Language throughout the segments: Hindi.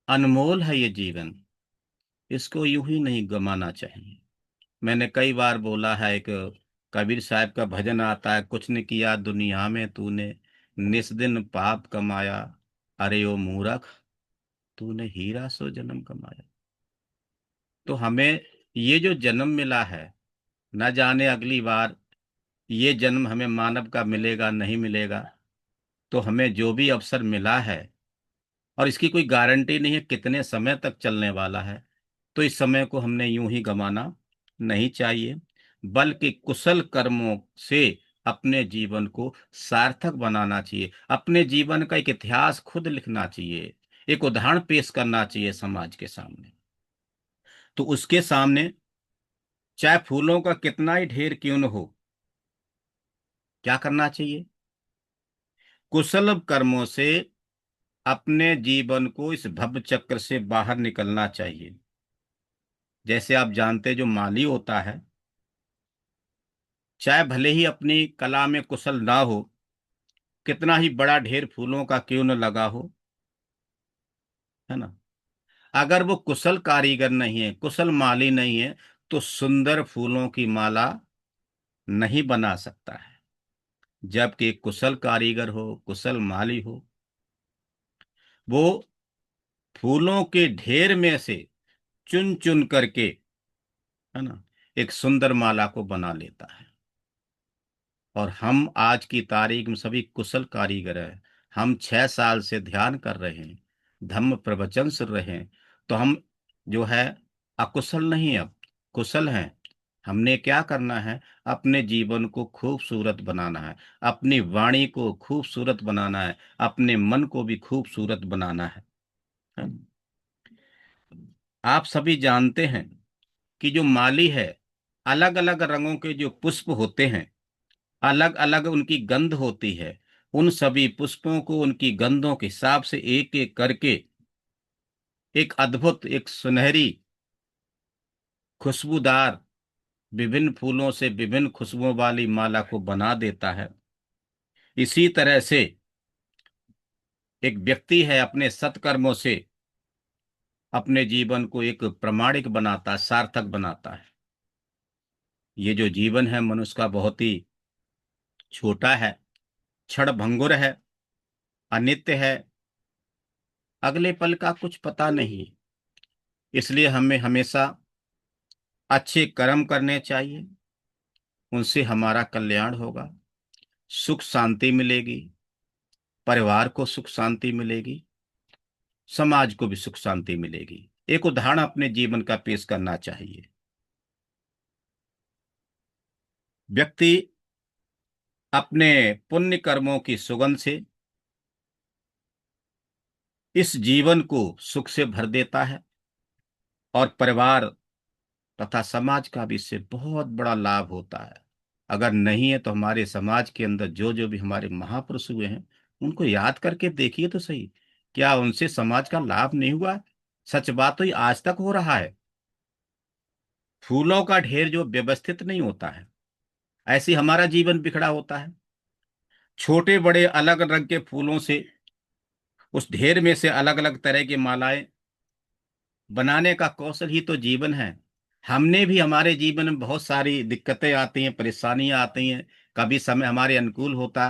अनमोल है ये जीवन, इसको यूं ही नहीं गमाना चाहिए। मैंने कई बार बोला है, एक कबीर साहब का भजन आता है, कुछ न किया दुनिया में तूने, निस दिन पाप कमाया, अरे ओ मूर्ख, तूने हीरा सो जन्म कमाया। तो हमें ये जो जन्म मिला है, न जाने अगली बार ये जन्म हमें मानव का मिलेगा नहीं मिलेगा। तो हमें जो भी अवसर मिला है, और इसकी कोई गारंटी नहीं है कितने समय तक चलने वाला है, तो इस समय को हमने यूं ही गंवाना नहीं चाहिए, बल्कि कुशल कर्मों से अपने जीवन को सार्थक बनाना चाहिए। अपने जीवन का एक इतिहास खुद लिखना चाहिए, एक उदाहरण पेश करना चाहिए समाज के सामने। तो उसके सामने चाहे फूलों का कितना ही ढेर क्यों न हो, क्या करना चाहिए? कुशल कर्मों से अपने जीवन को इस भव चक्र से बाहर निकलना चाहिए। जैसे आप जानते, जो माली होता है, चाहे भले ही अपनी कला में कुशल ना हो, कितना ही बड़ा ढेर फूलों का क्यों न लगा हो, है ना, अगर वो कुशल कारीगर नहीं है, कुशल माली नहीं है, तो सुंदर फूलों की माला नहीं बना सकता है। जबकि एक कुशल कारीगर हो, कुशल माली हो, वो फूलों के ढेर में से चुन चुन करके, है ना, एक सुंदर माला को बना लेता है। और हम आज की तारीख में सभी कुशल कारीगर हैं। हम 6 साल से ध्यान कर रहे हैं, धम्म प्रवचन सुन रहे हैं, तो हम जो है अकुशल नहीं, अब कुशल हैं। हमने क्या करना है? अपने जीवन को खूबसूरत बनाना है, अपनी वाणी को खूबसूरत बनाना है, अपने मन को भी खूबसूरत बनाना है। आप सभी जानते हैं कि जो माली है, अलग अलग रंगों के जो पुष्प होते हैं, अलग अलग उनकी गंध होती है। उन सभी पुष्पों को उनकी गंधों के हिसाब से एक एक करके एक अद्भुत, एक सुनहरी, खुशबूदार, विभिन्न फूलों से विभिन्न खुशबुओं वाली माला को बना देता है। इसी तरह से एक व्यक्ति है, अपने सत्कर्मों से अपने जीवन को एक प्रमाणिक बनाता, सार्थक बनाता है। ये जो जीवन है मनुष्य का, बहुत ही छोटा है, क्षण भंगुर है, अनित्य है, अगले पल का कुछ पता नहीं। इसलिए हमें हमेशा अच्छे कर्म करने चाहिए, उनसे हमारा कल्याण होगा, सुख शांति मिलेगी, परिवार को सुख शांति मिलेगी, समाज को भी सुख शांति मिलेगी। एक उदाहरण अपने जीवन का पेश करना चाहिए। व्यक्ति अपने पुण्य कर्मों की सुगंध से इस जीवन को सुख से भर देता है, और परिवार तथा समाज का भी इससे बहुत बड़ा लाभ होता है। अगर नहीं है तो हमारे समाज के अंदर जो जो भी हमारे महापुरुष हुए हैं, उनको याद करके देखिए तो सही, क्या उनसे समाज का लाभ नहीं हुआ है? सच बात तो ये आज तक हो रहा है। फूलों का ढेर जो व्यवस्थित नहीं होता है, ऐसे हमारा जीवन बिखरा होता है। छोटे बड़े अलग रंग के फूलों से, उस ढेर में से अलग अलग तरह की मालाएं बनाने का कौशल ही तो जीवन है। हमने भी, हमारे जीवन में बहुत सारी दिक्कतें आती हैं, परेशानियां आती हैं। कभी समय हमारे अनुकूल होता,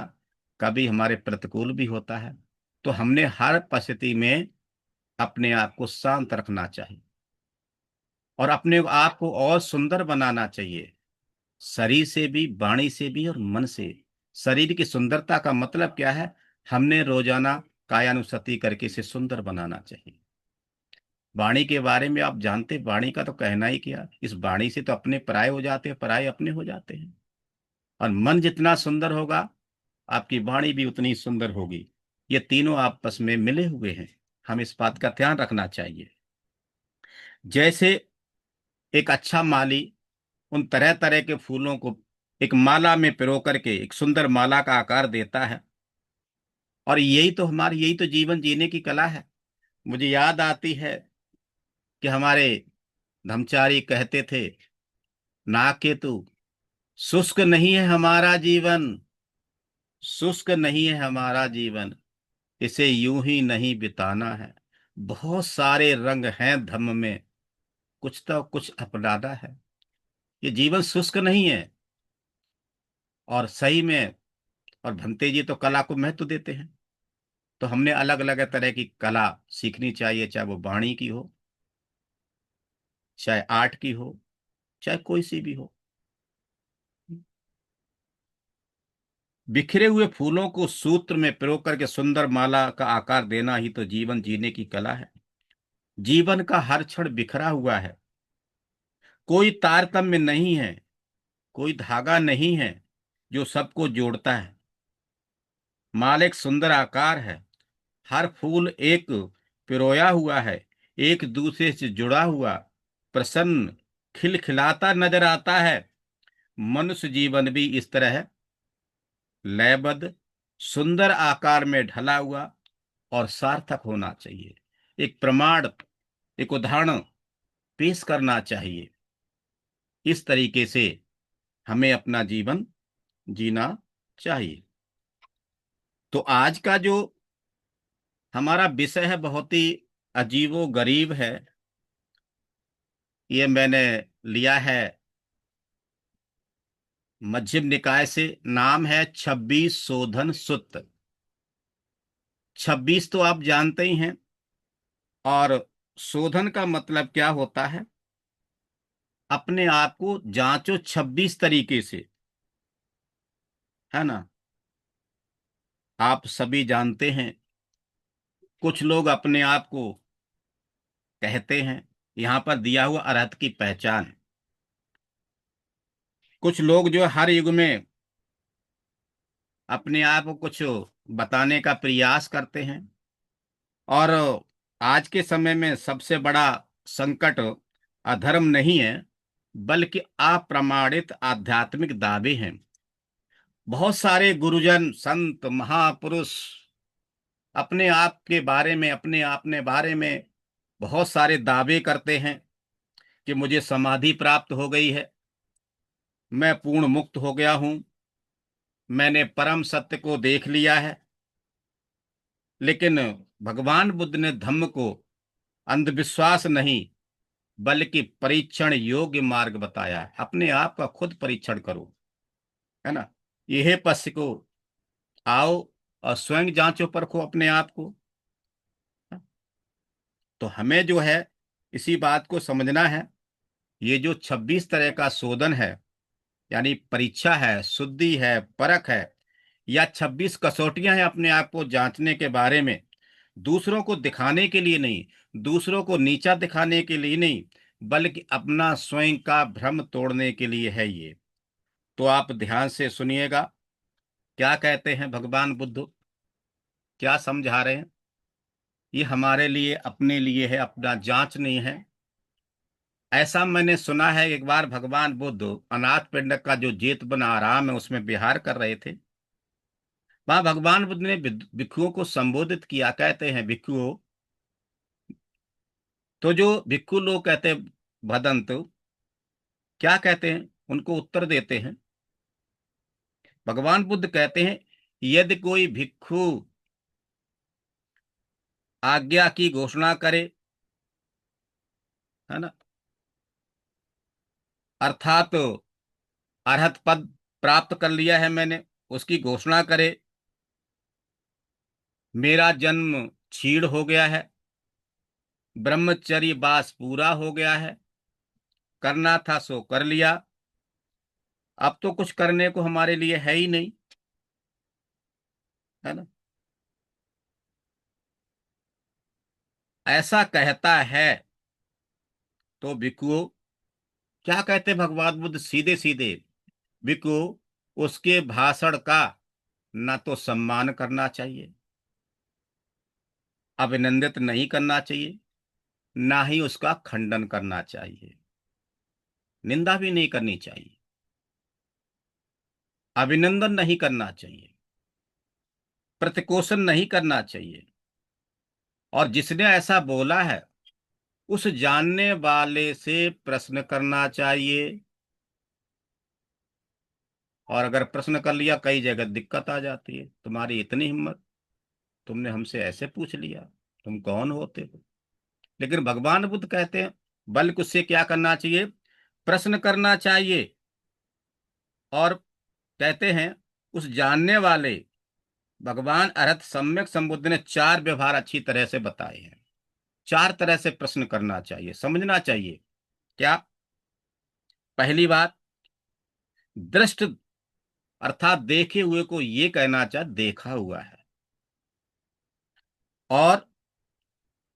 कभी हमारे प्रतिकूल भी होता है। तो हमने हर परिस्थिति में अपने आप को शांत रखना चाहिए, और अपने आप को और सुंदर बनाना चाहिए, शरीर से भी, वाणी से भी और मन से। शरीर की सुंदरता का मतलब क्या है? हमने रोजाना कायानुसति करके इसे सुंदर बनाना चाहिए। वाणी के बारे में आप जानते, वाणी का तो कहना ही क्या, इस वाणी से तो अपने पराये हो जाते हैं, पराये अपने हो जाते हैं। और मन जितना सुंदर होगा, आपकी वाणी भी उतनी सुंदर होगी। ये तीनों आपस में मिले हुए हैं, हम इस बात का ध्यान रखना चाहिए। जैसे एक अच्छा माली उन तरह तरह के फूलों को एक माला में पिरो करके एक सुंदर माला का आकार देता है, और यही तो जीवन जीने की कला है। मुझे याद आती है कि हमारे धर्मचारी कहते थे, ना के तू, शुष्क नहीं है हमारा जीवन, शुष्क नहीं है हमारा जीवन, इसे यूं ही नहीं बिताना है, बहुत सारे रंग हैं धम्म में, कुछ तो कुछ अपनाना है। ये जीवन शुष्क नहीं है। और सही में, और भंते जी तो कला को महत्व देते हैं। तो हमने अलग अलग तरह की कला सीखनी चाहिए, चाहे वो वाणी की हो, चाहे आर्ट की हो, चाहे कोई सी भी हो। बिखरे हुए फूलों को सूत्र में पिरो करके सुंदर माला का आकार देना ही तो जीवन जीने की कला है। जीवन का हर क्षण बिखरा हुआ है, कोई तारतम्य नहीं है, कोई धागा नहीं है जो सबको जोड़ता है। माल एक सुंदर आकार है, हर फूल एक पिरोया हुआ है, एक दूसरे से जुड़ा हुआ, प्रसन्न, खिलखिलाता नजर आता है। मनुष्य जीवन भी इस तरह है, लयबद्ध, सुंदर आकार में ढला हुआ और सार्थक होना चाहिए। एक प्रमाण, एक उदाहरण पेश करना चाहिए। इस तरीके से हमें अपना जीवन जीना चाहिए। तो आज का जो हमारा विषय है बहुत ही अजीबो गरीब है। ये मैंने लिया है मध्यम निकाय से। नाम है 26 शोधन सुत्त। 26 तो आप जानते ही हैं। और शोधन का मतलब क्या होता है? अपने आप को जांचो 26 तरीके से, है ना। आप सभी जानते हैं, कुछ लोग अपने आप को कहते हैं, यहां पर दिया हुआ अरहत की पहचान। कुछ लोग जो हर युग में अपने आप को कुछ बताने का प्रयास करते हैं। और आज के समय में सबसे बड़ा संकट अधर्म नहीं है, बल्कि अप्रमाणित आध्यात्मिक दावे हैं। बहुत सारे गुरुजन, संत, महापुरुष अपने आप के बारे में, अपने बारे में बहुत सारे दावे करते हैं कि मुझे समाधि प्राप्त हो गई है, मैं पूर्ण मुक्त हो गया हूं, मैंने परम सत्य को देख लिया है। लेकिन भगवान बुद्ध ने धम्म को अंधविश्वास नहीं, बल्कि परीक्षण योग्य मार्ग बताया है। अपने आप का खुद परीक्षण करो, है ना। यह पश्य को आओ और स्वयं जांचो परखो अपने आप को। तो हमें जो है इसी बात को समझना है। ये जो 26 तरह का शोधन है, यानी परीक्षा है, शुद्धि है, परख है, या 26 कसौटियां हैं अपने आप को जांचने के बारे में, दूसरों को दिखाने के लिए नहीं, दूसरों को नीचा दिखाने के लिए नहीं, बल्कि अपना स्वयं का भ्रम तोड़ने के लिए है ये। तो आप ध्यान से सुनिएगा, क्या कहते हैं भगवान बुद्ध, क्या समझा रहे हैं। ये हमारे लिए, अपने लिए है, अपना जांच नहीं है। ऐसा मैंने सुना है, एक बार भगवान बुद्ध अनाथ पिंडक का जो जेतवन आराम है उसमें विहार कर रहे थे। वहां भगवान बुद्ध ने भिक्षुओं को संबोधित किया। कहते हैं, भिक्षुओं, तो जो भिक्षु लोग कहते हैं भदंत, क्या कहते हैं, उनको उत्तर देते हैं। भगवान बुद्ध कहते हैं, यदि कोई भिक्षु आज्ञा की घोषणा करे, है ना, अर्थात अरहत पद प्राप्त कर लिया है मैंने, उसकी घोषणा करे, मेरा जन्म क्षीण हो गया है, ब्रह्मचर्य वास पूरा हो गया है, करना था सो कर लिया, अब तो कुछ करने को हमारे लिए है ही नहीं, है ना। ऐसा कहता है। तो भिक्षुओं, क्या कहते भगवान बुद्ध सीधे सीधे, भिक्षु, उसके भाषण का ना तो सम्मान करना चाहिए, अभिनंदित नहीं करना चाहिए, ना ही उसका खंडन करना चाहिए, निंदा भी नहीं करनी चाहिए, अभिनंदन नहीं करना चाहिए, प्रतिकोषण नहीं करना चाहिए। और जिसने ऐसा बोला है, उस जानने वाले से प्रश्न करना चाहिए। और अगर प्रश्न कर लिया, कई जगह दिक्कत आ जाती है, तुम्हारी इतनी हिम्मत, तुमने हमसे ऐसे पूछ लिया, तुम कौन होते हो। लेकिन भगवान बुद्ध कहते हैं बल्कि उससे क्या करना चाहिए, प्रश्न करना चाहिए। और कहते हैं उस जानने वाले भगवान अरहत सम्यक संबुद्ध ने चार व्यवहार अच्छी तरह से बताए हैं। चार तरह से प्रश्न करना चाहिए, समझना चाहिए। क्या? पहली बात, दृष्ट अर्थात देखे हुए को ये कहना चाहिए देखा हुआ है। और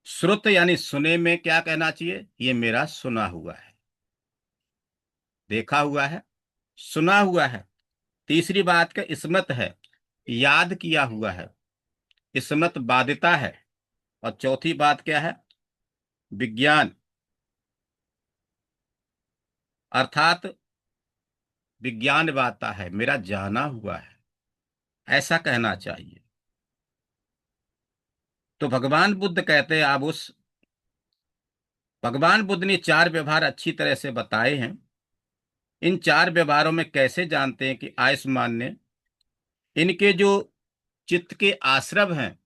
श्रुत यानी सुने में क्या कहना चाहिए, ये मेरा सुना हुआ है। देखा हुआ है, सुना हुआ है। तीसरी बात का स्मृत है, याद किया हुआ है, स्मृत बाधिता है। और चौथी बात क्या है, विज्ञान अर्थात विज्ञान बाता है, मेरा जाना हुआ है, ऐसा कहना चाहिए। तो भगवान बुद्ध कहते हैं, आप उस भगवान बुद्ध ने चार व्यवहार अच्छी तरह से बताए हैं। इन चार व्यवहारों में कैसे जानते हैं कि आयुष्मान ने इनके जो चित्त के आश्रव हैं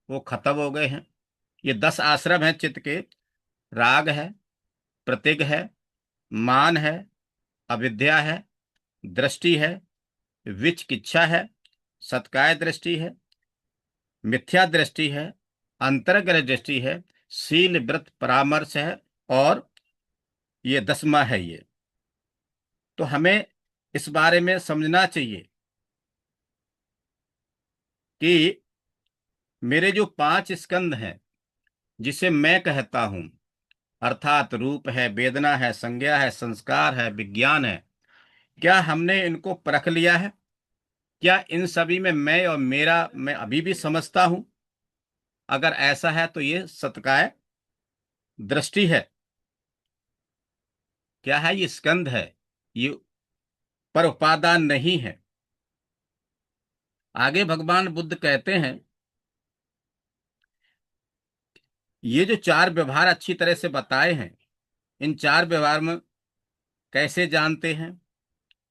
वो खत्म हो गए हैं। ये 10 आश्रम हैं चित्त के, राग है, प्रतिग है, मान है, अविद्या है, दृष्टि है, विचिकित्सा है, सत्काय दृष्टि है, मिथ्या दृष्टि है, अंतरग्रह दृष्टि है, शील व्रत परामर्श है, और ये 10वां है ये। तो हमें इस बारे में समझना चाहिए कि मेरे जो 5 स्कंद हैं जिसे मैं कहता हूं, अर्थात रूप है, वेदना है, संज्ञा है, संस्कार है, विज्ञान है, क्या हमने इनको परख लिया है? क्या इन सभी में मैं और मेरा मैं अभी भी समझता हूं? अगर ऐसा है तो ये सत्काय दृष्टि है। क्या है? ये स्कंद है, ये पर उपादान नहीं है। आगे भगवान बुद्ध कहते हैं ये जो चार व्यवहार अच्छी तरह से बताए हैं, इन चार व्यवहार में कैसे जानते हैं,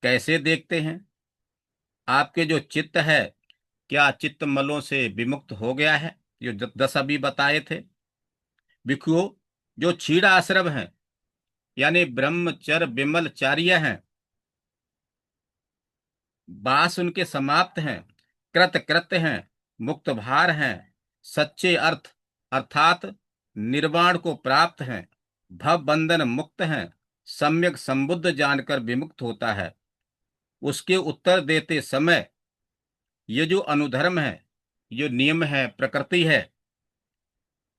कैसे देखते हैं? आपके जो चित्त है, क्या चित्त मलों से विमुक्त हो गया है? जो 10 अभी बताए थे। भिक्षुओं, जो क्षीण आश्रम हैं यानी ब्रह्मचर्य विमलचार्य हैं, बास उनके समाप्त हैं, कृत कृत्य हैं, मुक्त भार हैं, सच्चे अर्थ अर्थात निर्वाण को प्राप्त हैं, भव बंधन मुक्त हैं, सम्यक संबुद्ध जानकर विमुक्त होता है। उसके उत्तर देते समय ये जो अनुधर्म है, ये नियम है, प्रकृति है,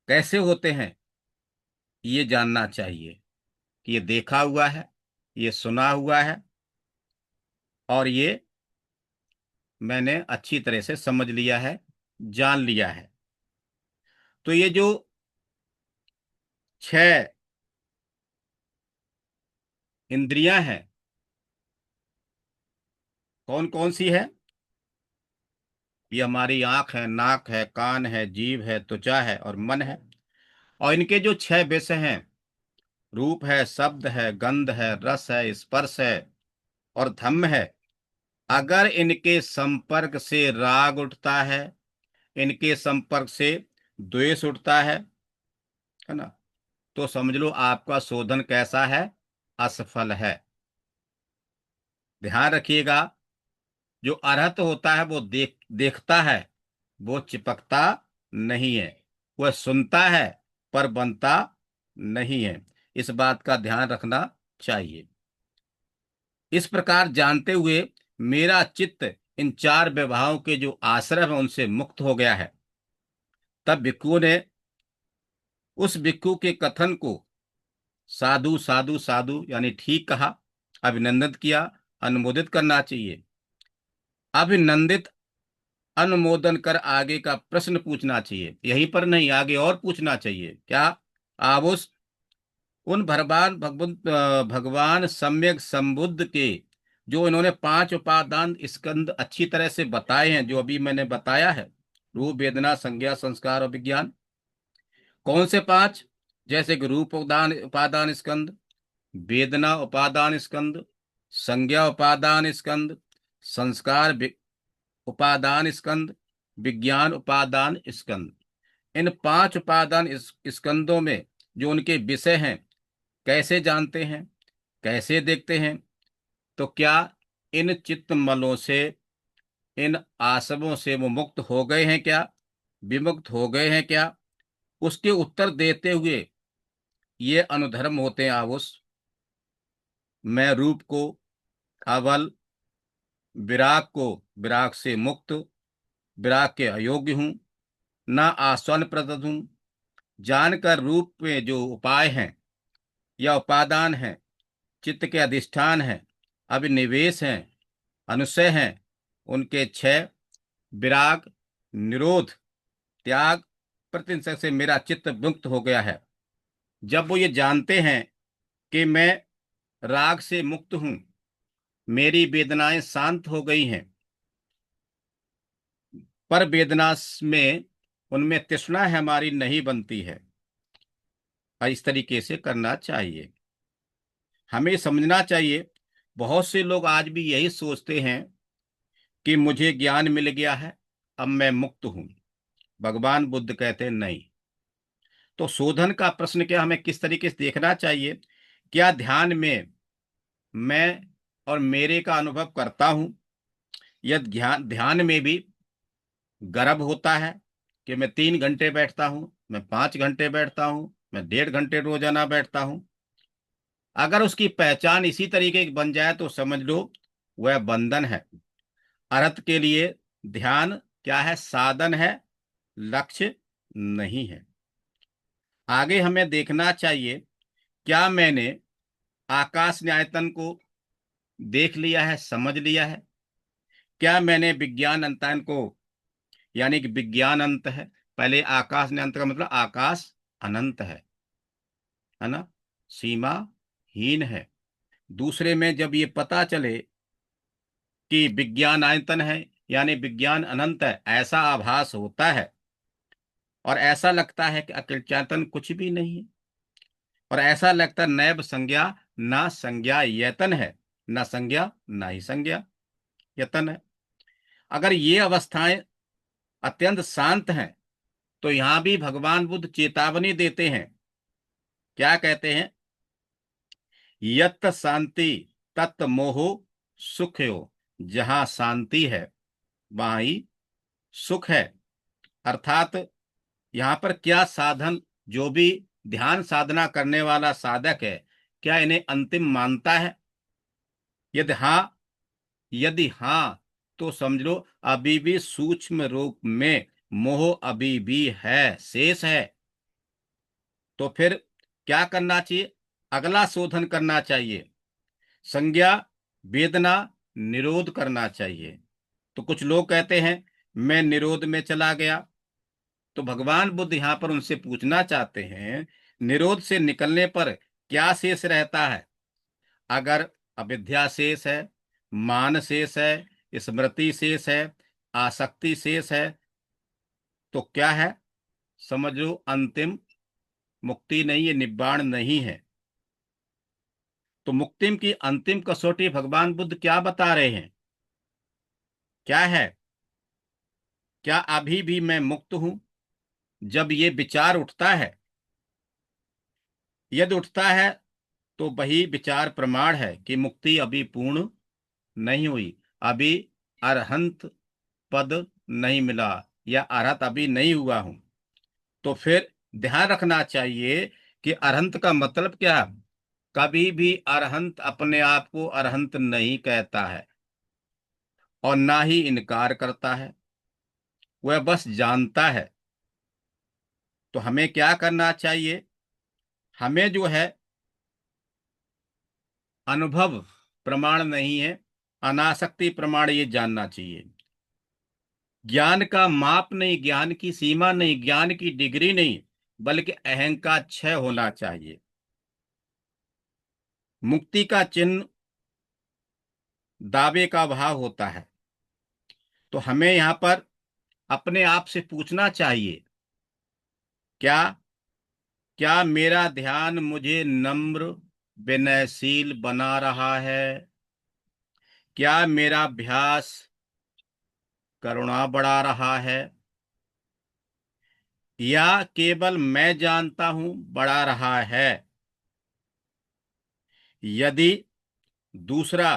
कैसे होते हैं ये जानना चाहिए। कि ये देखा हुआ है, ये सुना हुआ है, और ये मैंने अच्छी तरह से समझ लिया है, जान लिया है। तो ये जो 6 इंद्रियां हैं, कौन कौन सी है? ये हमारी आंख है, नाक है, कान है, जीभ है, त्वचा है और मन है। और इनके जो 6 विषय हैं, रूप है, शब्द है, गंध है, रस है, स्पर्श है और धम्म है। अगर इनके संपर्क से राग उठता है, इनके संपर्क से द्वेष उठता है ना, तो समझ लो आपका शोधन कैसा है, असफल है। ध्यान रखिएगा, जो अरहत होता है वो देखता है, वो चिपकता नहीं है। वह सुनता है पर बनता नहीं है। इस बात का ध्यान रखना चाहिए। इस प्रकार जानते हुए मेरा चित्त इन चार विभागों के जो आश्रय है उनसे मुक्त हो गया है। तब भिक्षुओं ने उस भिक्षु के कथन को साधु साधु साधु यानी ठीक कहा, अभिनंदित किया। अनुमोदित करना चाहिए। अभिनंदित अनुमोदन कर आगे का प्रश्न पूछना चाहिए, यहीं पर नहीं आगे और पूछना चाहिए। क्या? आप उस उन भगवान सम्यक संबुद्ध के जो इन्होंने 5 उपादान स्कंद अच्छी तरह से बताए हैं, जो अभी मैंने बताया है, रूप वेदना संज्ञा संस्कार और विज्ञान। कौन से 5? जैसे कि रूप उपादान उपादान स्कंद, वेदना उपादान स्कंद, संज्ञा उपादान स्कंद, संस्कार उपादान स्कंद, विज्ञान उपादान स्कंद। इन 5 उपादान इस स्कंदों में जो उनके विषय हैं, कैसे जानते हैं, कैसे देखते हैं? तो क्या इन चित्त मलों से, इन आसवों से वो मुक्त हो गए हैं क्या, विमुक्त हो गए हैं क्या? उसके उत्तर देते हुए ये अनुधर्म होते हैं आउस। मैं रूप को, अवल, विराग को विराग से मुक्त, विराग के अयोग्य हूं, ना आस्वान प्रदत हूं। जानकर रूप में जो उपाय हैं या उपादान हैं, चित्त के अधिष्ठान हैं, अभिनिवेश हैं, अनुशय हैं, उनके क्षय, विराग, निरोध, त्याग, प्रतिशय से मेरा चित्त मुक्त हो गया है। जब वो ये जानते हैं कि मैं राग से मुक्त हूं, मेरी वेदनाएं शांत हो गई हैं, पर वेदना में उनमें तृष्णा है हमारी नहीं बनती है, और इस तरीके से करना चाहिए। हमें समझना चाहिए, बहुत से लोग आज भी यही सोचते हैं कि मुझे ज्ञान मिल गया है, अब मैं मुक्त हूं। भगवान बुद्ध कहते हैं नहीं। तो शोधन का प्रश्न क्या, हमें किस तरीके से देखना चाहिए? क्या ध्यान में मैं और मेरे का अनुभव करता हूं? यह ध्यान ध्यान में भी गर्व होता है कि मैं 3 घंटे बैठता हूं, मैं 5 घंटे बैठता हूं, मैं 1.5 घंटे रोजाना बैठता हूं? अगर उसकी पहचान इसी तरीके की बन जाए तो समझ लो वह बंधन है। अर्थ के लिए ध्यान क्या है? साधन है, लक्ष्य नहीं है। आगे हमें देखना चाहिए, क्या मैंने आकाश न्यायतन को देख लिया है, समझ लिया है? क्या मैंने विज्ञान अंतन को, यानी कि विज्ञान अंत है, पहले आकाश न्याय अंत का मतलब आकाश अनंत है ना, सीमा हीन है। दूसरे में जब ये पता चले कि विज्ञान आयतन है, यानी विज्ञान अनंत है, ऐसा आभास होता है और ऐसा लगता है कि अकिंचन कुछ भी नहीं है, और ऐसा लगता है नैब संज्ञा ना संज्ञा यतन है, ना संज्ञा ना ही संज्ञा यतन है। अगर ये अवस्थाएं अत्यंत शांत हैं तो यहां भी भगवान बुद्ध चेतावनी देते हैं। क्या कहते हैं? यत शांति तत् मोहो सुख हो। जहां शांति है वहां ही सुख है। अर्थात यहाँ पर क्या साधन, जो भी ध्यान साधना करने वाला साधक है, क्या इन्हें अंतिम मानता है? यदि हाँ, यदि हाँ, तो समझ लो अभी भी सूक्ष्म रूप में मोह अभी भी है, शेष है। तो फिर क्या करना चाहिए? अगला शोधन करना चाहिए, संज्ञा वेदना निरोध करना चाहिए। तो कुछ लोग कहते हैं मैं निरोध में चला गया। तो भगवान बुद्ध यहाँ पर उनसे पूछना चाहते हैं, निरोध से निकलने पर क्या शेष रहता है? अगर अविद्या शेष है, मान शेष है, स्मृति शेष है, आसक्ति शेष है, तो क्या है? समझ लो अंतिम मुक्ति नहीं है, निब्बाण नहीं है। तो मुक्ति की अंतिम कसौटी भगवान बुद्ध क्या बता रहे हैं? क्या है? क्या अभी भी मैं मुक्त हूं? जब ये विचार उठता है, यदि उठता है, तो वही विचार प्रमाण है कि मुक्ति अभी पूर्ण नहीं हुई, अभी अरहंत पद नहीं मिला, या अरहत अभी नहीं हुआ हूं। तो फिर ध्यान रखना चाहिए कि अरहंत का मतलब क्या? कभी भी अरहंत अपने आप को अरहंत नहीं कहता है और ना ही इनकार करता है, वह बस जानता है। तो हमें क्या करना चाहिए? हमें जो है अनुभव प्रमाण नहीं है, अनासक्ति प्रमाण ये जानना चाहिए। ज्ञान का माप नहीं, ज्ञान की सीमा नहीं, ज्ञान की डिग्री नहीं, बल्कि अहंकार क्षय होना चाहिए। मुक्ति का चिन्ह दावे का भाव होता है। तो हमें यहाँ पर अपने आप से पूछना चाहिए, क्या क्या मेरा ध्यान मुझे नम्र विनयशील बना रहा है? क्या मेरा अभ्यास करुणा बढ़ा रहा है? या केवल मैं जानता हूं बढ़ा रहा है? यदि दूसरा,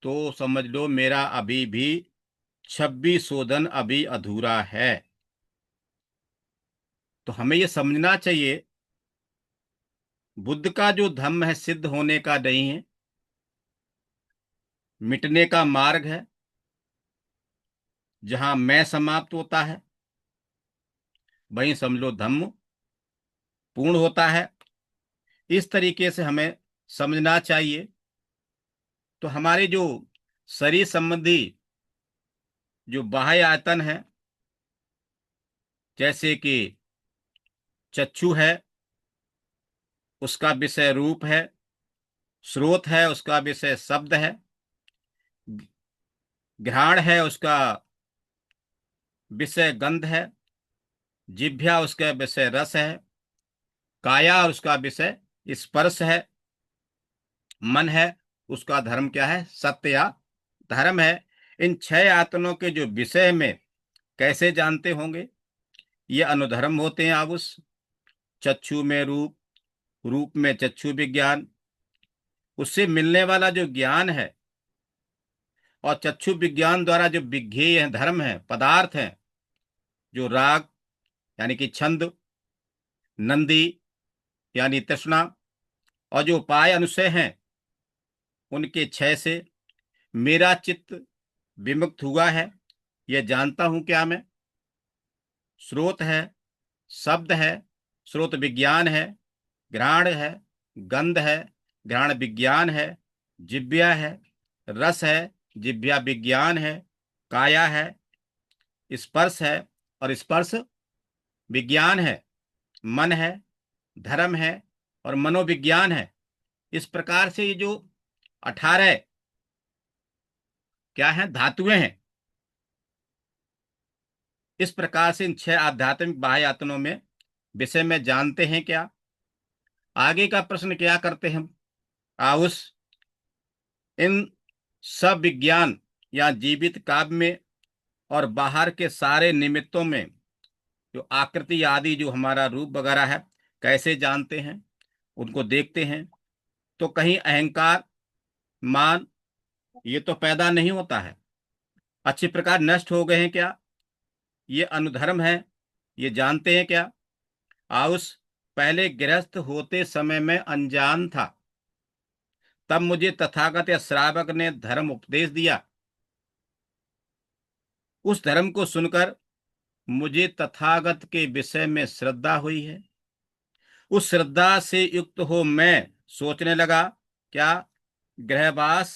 तो समझ लो मेरा अभी भी 26 शोधन अभी अधूरा है। तो हमें यह समझना चाहिए, बुद्ध का जो धम्म है सिद्ध होने का नहीं है, मिटने का मार्ग है। जहां मैं समाप्त होता है वहीं समझ लो धम्म पूर्ण होता है। इस तरीके से हमें समझना चाहिए। तो हमारे जो शरीर संबंधी जो बाह्य आयतन है, जैसे कि चक्षु है, उसका विषय रूप है। श्रोत है, उसका विषय शब्द है। घ्राण है, उसका विषय गंध है। जिह्वा, उसका विषय रस है। काया, उसका विषय स्पर्श है। मन है, उसका धर्म क्या है? सत्य या धर्म है। इन 6 आयतनों के जो विषय में कैसे जानते होंगे? ये अनुधर्म होते हैं। अब उस चक्षु में रूप, रूप में चक्षु विज्ञान, उससे मिलने वाला जो ज्ञान है, और चक्षु विज्ञान द्वारा जो विज्ञेय है, धर्म है, पदार्थ है, जो राग यानी कि छंद, नंदी यानी तृष्णा, और जो उपाय अनुशय हैं, उनके क्षय से मेरा चित्त विमुक्त हुआ है। यह जानता हूं क्या मैं? स्रोत है, शब्द है, स्रोत विज्ञान है। घ्राण है, गंध है, घ्राण विज्ञान है। जिह्वा है, रस है, जिह्वा विज्ञान है। काया है, स्पर्श है, और स्पर्श विज्ञान है। मन है, धर्म है, और मनोविज्ञान है। इस प्रकार से ये जो 18 क्या है? धातुएं हैं। इस प्रकार से इन 6 आध्यात्मिक बाह्य आयतनों में विषय में जानते हैं क्या? आगे का प्रश्न क्या करते हैं हम? आउस इन सब विज्ञान या जीवित काव्य में और बाहर के सारे निमित्तों में जो आकृति आदि जो हमारा रूप वगैरह है, कैसे जानते हैं? उनको देखते हैं। तो कहीं अहंकार, मान, ये तो पैदा नहीं होता है, अच्छी प्रकार नष्ट हो गए हैं क्या? ये अनुधर्म है, ये जानते हैं क्या? आउस पहले गृहस्थ होते समय में अनजान था, तब मुझे तथागत या श्रावक ने धर्म उपदेश दिया। उस धर्म को सुनकर मुझे तथागत के विषय में श्रद्धा हुई है। उस श्रद्धा से युक्त हो मैं सोचने लगा, क्या गृहवास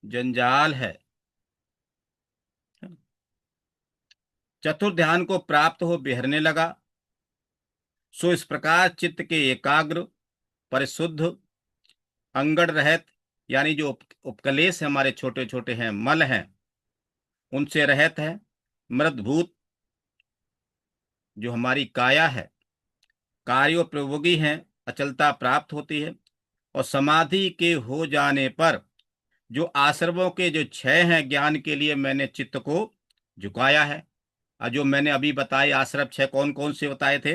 जंजाल है? चतुर ध्यान को प्राप्त हो बिहरने लगा। सो इस प्रकार चित्त के एकाग्र, परिशुद्ध, अंगड़ रहित, यानी जो उपकलेश हमारे छोटे छोटे हैं, मल हैं, उनसे रहित है। मृदभूत जो हमारी काया है, कार्योपयोगी हैं, अचलता प्राप्त होती है। और समाधि के हो जाने पर जो आश्रमों के जो 6 हैं, ज्ञान के लिए मैंने चित्त को झुकाया है। और जो मैंने अभी बताए आश्रम 6 कौन कौन से बताए थे?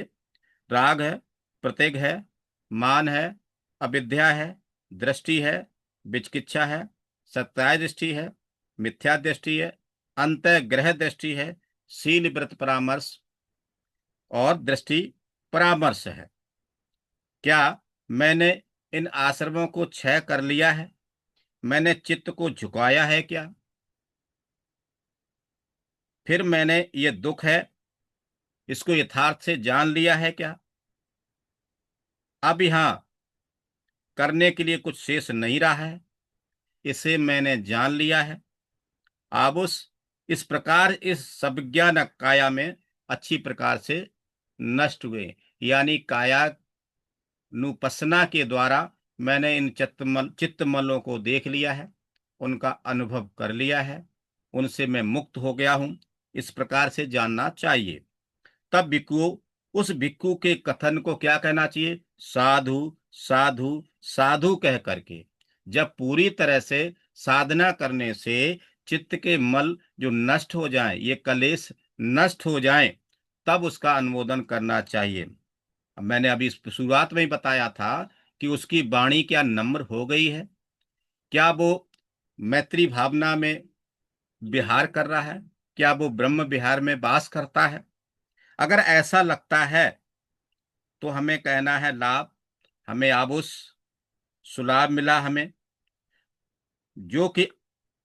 राग है, प्रत्यग है, मान है, अविद्या है, दृष्टि है, विचिकित्सा है, सत्याय दृष्टि है, मिथ्या दृष्टि है, अंतःग्रह दृष्टि है, शील व्रत परामर्श और दृष्टि परामर्श है। क्या मैंने इन आश्रमों को 6 कर लिया है? मैंने चित्त को झुकाया है क्या? फिर मैंने ये दुख है, इसको यथार्थ से जान लिया है क्या? अब यहां करने के लिए कुछ शेष नहीं रहा है, इसे मैंने जान लिया है। अब उस इस प्रकार इस सविज्ञान काया में अच्छी प्रकार से नष्ट हुए। यानी काया नुपसना के द्वारा मैंने इन चित्तमलों को देख लिया है, उनका अनुभव कर लिया है, उनसे मैं मुक्त हो गया हूं। इस प्रकार से जानना चाहिए। तब भिक्खु, उस भिक्खु के कथन को क्या कहना चाहिए? साधु, साधु, साधु कह करके। जब पूरी तरह से साधना करने से चित्त के मल जो नष्ट हो जाए, ये कलेश नष्ट हो जाएं तब उसका अनुमोदन करना चाहिए। अब मैंने अभी इस शुरुआत में ही बताया था कि उसकी वाणी क्या नम्र हो गई है, क्या वो मैत्री भावना में विहार कर रहा है, क्या वो ब्रह्म विहार में वास करता है। अगर ऐसा लगता है तो हमें कहना है लाभ, हमें आबुस सुलाभ मिला हमें, जो कि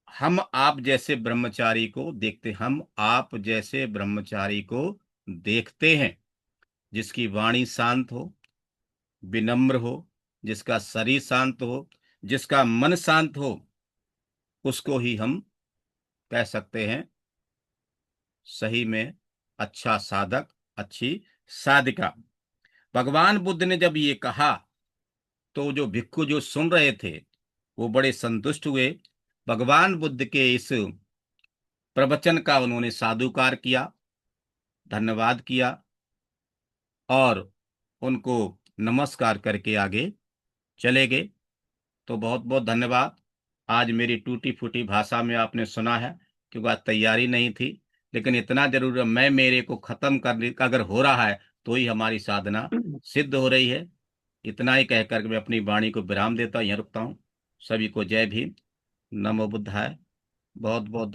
हम आप जैसे ब्रह्मचारी को देखते, हम आप जैसे ब्रह्मचारी को देखते हैं, जिसकी वाणी शांत हो, विनम्र हो, जिसका शरीर शांत हो, जिसका मन शांत हो, उसको ही हम कह सकते हैं सही में अच्छा साधक, अच्छी साधिका। भगवान बुद्ध ने जब ये कहा तो जो भिक्खु जो सुन रहे थे वो बड़े संतुष्ट हुए। भगवान बुद्ध के इस प्रवचन का उन्होंने साधुकार किया, धन्यवाद किया और उनको नमस्कार करके आगे चले गए। तो बहुत बहुत धन्यवाद। आज मेरी टूटी फूटी भाषा में आपने सुना है, क्योंकि आज तैयारी नहीं थी, लेकिन इतना जरूर है, मैं मेरे को खत्म करने का अगर हो रहा है तो ही हमारी साधना सिद्ध हो रही है। इतना ही कहकर मैं अपनी वाणी को विराम देता हूं, यहीं रुकता हूँ। सभी को जय भीम, नमो बुद्धाय। बहुत बहुत